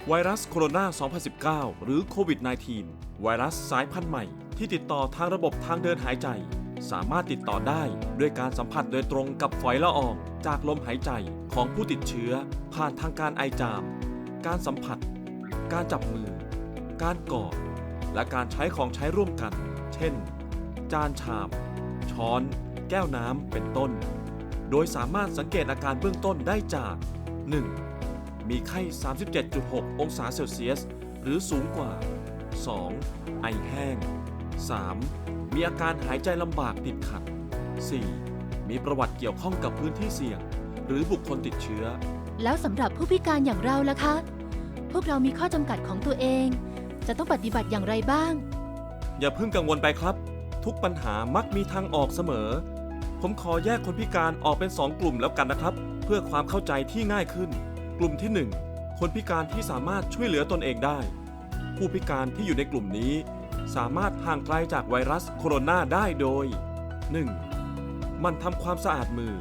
ไวรัสโคโรนา 2019 หรือโควิด -19 ไวรัสสายพันธุ์ใหม่ที่ติดต่อทางระบบทางเดินหายใจสามารถติดต่อได้ด้วยการสัมผัสโดยตรงกับฝอยละอองจากลมหายใจของผู้ติดเชื้อผ่านทางการไอจามการสัมผัสการจับมือการกอดและการใช้ของใช้ร่วมกันเช่นจานชามช้อนแก้วน้ำเป็นต้นโดยสามารถสังเกตอาการเบื้องต้นได้จาก 1. มีไข้ 37.6 องศาเซลเซียสหรือสูงกว่า 2. ไอแห้ง 3. มีอาการหายใจลำบากติดขัด 4. มีประวัติเกี่ยวข้องกับพื้นที่เสี่ยงหรือบุคคลติดเชื้อแล้วสำหรับผู้พิการอย่างเราล่ะคะพวกเรามีข้อจำกัดของตัวเองจะต้องปฏิบัติอย่างไรบ้างอย่าเพิ่งกังวลไปครับทุกปัญหามักมีทางออกเสมอผมขอแยกคนพิการออกเป็น2 กลุ่มแล้วกันนะครับเพื่อความเข้าใจที่ง่ายขึ้นกลุ่มที่ 1 คนพิการที่สามารถช่วยเหลือตนเองได้ผู้พิการที่อยู่ในกลุ่มนี้สามารถห่างไกลจากไวรัสโคโรนาได้โดย 1. มันทำความสะอาดมือ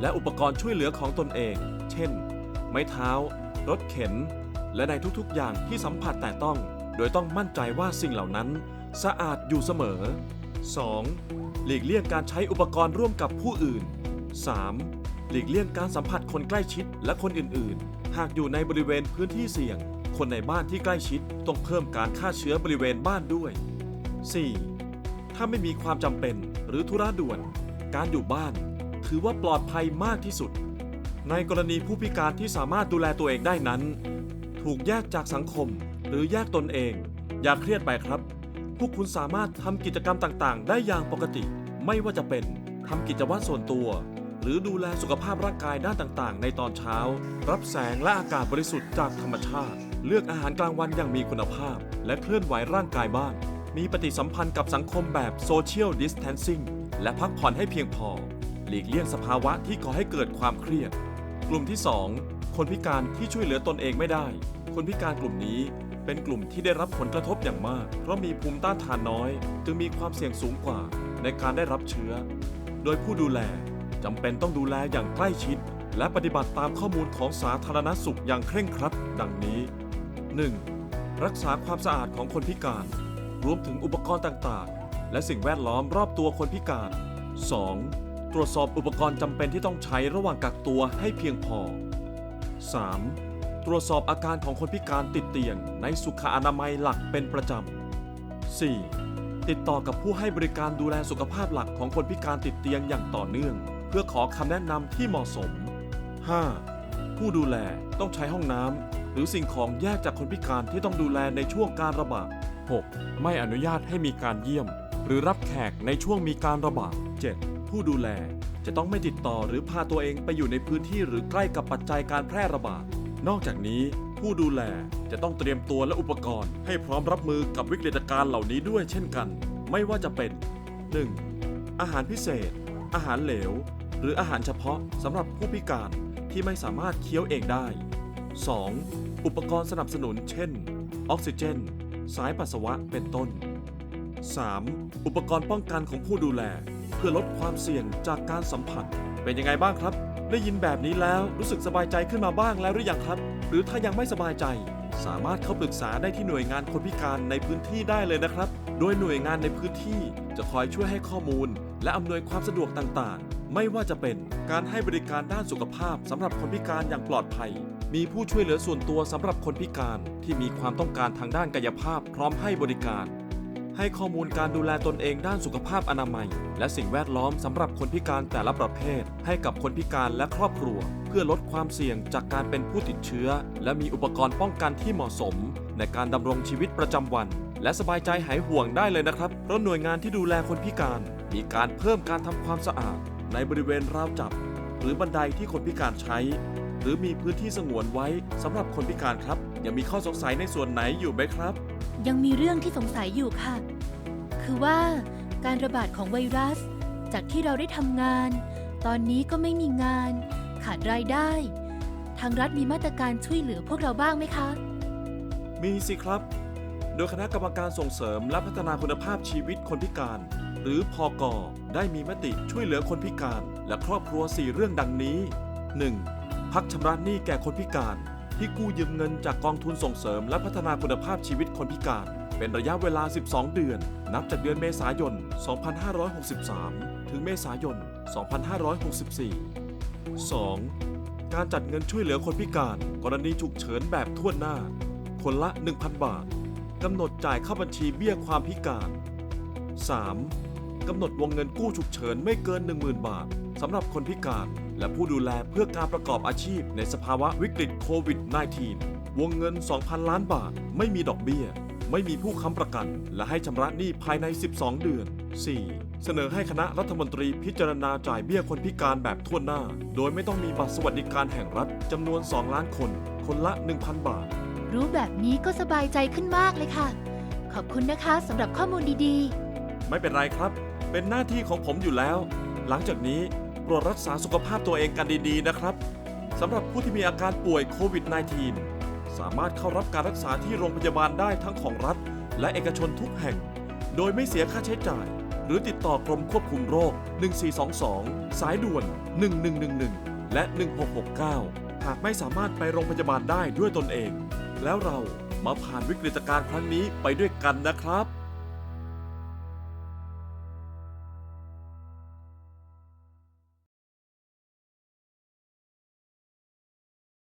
และอุปกรณ์ช่วยเหลือของตนเองเช่นไม้เท้ารถเข็นและในทุกๆอย่างที่สัมผัสแต่ต้องโดยต้องมั่นใจว่าสิ่งเหล่านั้นสะอาดอยู่เสมอ 2. หลีกเลี่ยงการใช้อุปกรณ์ร่วมกับผู้อื่น 3. หลีกเลี่ยงการสัมผัสคนใกล้ชิดและคนอื่นๆหากอยู่ในบริเวณพื้นที่เสี่ยงคนในบ้านที่ใกล้ชิดต้องเพิ่มการฆ่าเชื้อบริเวณบ้านด้วย 4. ถ้าไม่มีความจำเป็นหรือธุระด่วนการอยู่บ้านถือว่าปลอดภัยมากที่สุดในกรณีผู้พิการที่สามารถดูแลตัวเองได้นั้นถูกแยกจากสังคมหรือแยกตนเองอย่าเครียดไปครับพวกคุณสามารถทำกิจกรรมต่างๆได้อย่างปกติไม่ว่าจะเป็นทำกิจวัตรส่วนตัวหรือดูแลสุขภาพร่างกายด้านต่างๆในตอนเช้ารับแสงและอากาศบริสุทธิ์จากธรรมชาติเลือกอาหารกลางวันอย่างมีคุณภาพและเคลื่อนไหวร่างกายบ้างมีปฏิสัมพันธ์กับสังคมแบบโซเชียลดิสแทนซิ่งและพักผ่อนให้เพียงพอหลีกเลี่ยงสภาวะที่ก่อให้เกิดความเครียดกลุ่มที่ 2 คนพิการที่ช่วยเหลือตนเองไม่ได้คนพิการกลุ่มนี้เป็นกลุ่มที่ได้รับผลกระทบอย่างมากเพราะมีภูมิต้านทานน้อยจึงมีความเสี่ยงสูงกว่าในการได้รับเชื้อโดยผู้ดูแลจำเป็นต้องดูแลอย่างใกล้ชิดและปฏิบัติตามข้อมูลของสาธารณสุขอย่างเคร่งครัดดังนี้ 1. รักษาความสะอาดของคนพิการรวมถึงอุปกรณ์ต่างๆและสิ่งแวดล้อมรอบตัวคนพิการ 2. ตรวจสอบอุปกรณ์จำเป็นที่ต้องใช้ระหว่างกักตัวให้เพียงพอ 3. ตรวจสอบอาการของคนพิการติดเตียงในสุขอนามัยหลักเป็นประจำ 4. ติดต่อกับผู้ให้บริการดูแลสุขภาพหลักของคนพิการติดเตียงอย่างต่อเนื่องเพื่อขอคำแนะนำที่เหมาะสม 5. ผู้ดูแลต้องใช้ห้องน้ำหรือสิ่งของแยกจากคนพิการที่ต้องดูแลในช่วงการระบาด 6. ไม่อนุญาตให้มีการเยี่ยมหรือรับแขกในช่วงมีการระบาด 7. ผู้ดูแลจะต้องไม่ติดต่อหรือพาตัวเองไปอยู่ในพื้นที่หรือใกล้กับปัจจัยการแพร่ระบาดนอกจากนี้ผู้ดูแลจะต้องเตรียมตัวและอุปกรณ์ให้พร้อมรับมือกับวิกฤตการณ์เหล่านี้ด้วยเช่นกันไม่ว่าจะเป็น 1. อาหารพิเศษอาหารเหลวหรืออาหารเฉพาะสำหรับผู้พิการที่ไม่สามารถเคี้ยวเองได้ 2. อุปกรณ์สนับสนุนเช่นออกซิเจนสายปัสสาวะเป็นต้น 3. อุปกรณ์ป้องกันของผู้ดูแลเพื่อลดความเสี่ยงจากการสัมผัสเป็นยังไงบ้างครับได้ยินแบบนี้แล้วรู้สึกสบายใจขึ้นมาบ้างแล้วหรือยังครับหรือถ้ายังไม่สบายใจสามารถเข้าปรึกษาได้ที่หน่วยงานคนพิการในพื้นที่ได้เลยนะครับโดยหน่วยงานในพื้นที่จะคอยช่วยให้ข้อมูลและอำนวยความสะดวกต่างๆไม่ว่าจะเป็นการให้บริการด้านสุขภาพสำหรับคนพิการอย่างปลอดภัยมีผู้ช่วยเหลือส่วนตัวสำหรับคนพิการที่มีความต้องการทางด้านกายภาพพร้อมให้บริการให้ข้อมูลการดูแลตนเองด้านสุขภาพอนามัยและสิ่งแวดล้อมสำหรับคนพิการแต่ละประเภทให้กับคนพิการและครอบครัวเพื่อลดความเสี่ยงจากการเป็นผู้ติดเชื้อและมีอุปกรณ์ป้องกันที่เหมาะสมในการดำรงชีวิตประจำวันและสบายใจหายห่วงได้เลยนะครับเพราะหน่วยงานที่ดูแลคนพิการมีการเพิ่มการทำความสะอาดในบริเวณราวจับหรือบันไดที่คนพิการใช้หรือมีพื้นที่สงวนไว้สำหรับคนพิการครับยังมีข้อสงสัยในส่วนไหนอยู่ไหมครับยังมีเรื่องที่สงสัยอยู่ค่ะคือว่าการระบาดของไวรัสจากที่เราได้ทำงานตอนนี้ก็ไม่มีงานขาดรายได้ทางรัฐมีมาตรการช่วยเหลือพวกเราบ้างไหมคะมีสิครับโดยคณะกรรมการส่งเสริมและพัฒนาคุณภาพชีวิตคนพิการหรือพก.ได้มีมติช่วยเหลือคนพิการและครอบครัว4เรื่องดังนี้ 1. พักชำระหนี้แก่คนพิการ ที่กู้ยืมเงินจากกองทุนส่งเสริมและพัฒนาคุณภาพชีวิตคนพิการเป็นระยะเวลา 12 เดือน นับจากเดือนเมษายน 2563 ถึงเมษายน 2564 2. การจัดเงินช่วยเหลือคนพิการกรณีฉุกเฉินแบบทั่วหน้า คนละ 1,000 บาท กำหนดจ่ายเข้าบัญชีเบี้ยความพิการ 3. กำหนดวงเงินกู้ฉุกเฉินไม่เกิน 10,000 บาทสำหรับคนพิการและผู้ดูแลเพื่อการประกอบอาชีพในสภาวะวิกฤตโควิด -19 วงเงิน 2,000 ล้านบาทไม่มีดอกเบี้ย ไม่มีผู้ค้ำประกัน และให้ชำระหนี้ภายใน 12 เดือน 4. เสนอให้คณะรัฐมนตรีพิจารณาจ่ายเบี้ยคนพิการแบบทั่วหน้า โดยไม่ต้องมีบัตรสวัสดิการแห่งรัฐจำนวน 2 ล้านคน คนละ 1,000 บาท รู้แบบนี้ก็สบายใจขึ้นมากเลยค่ะ ขอบคุณนะคะสำหรับข้อมูลดี ไม่เป็นไรครับ เป็นหน้าที่ของผมอยู่แล้ว หลังจากนี้โปรดรักษาสุขภาพตัวเองกันดีๆนะครับสำหรับผู้ที่มีอาการป่วยโควิด -19 สามารถเข้ารับการรักษาที่โรงพยาบาลได้ทั้งของรัฐและเอกชนทุกแห่ง โดยไม่เสียค่าใช้จ่าย หรือติดต่อกรมควบคุมโรค 1422 สายด่วน 1111 และ 1669 หากไม่สามารถไปโรงพยาบาลได้ด้วยตนเอง แล้วเรามาผ่านวิกฤตการณ์ครั้งนี้ไปด้วยกันนะครับ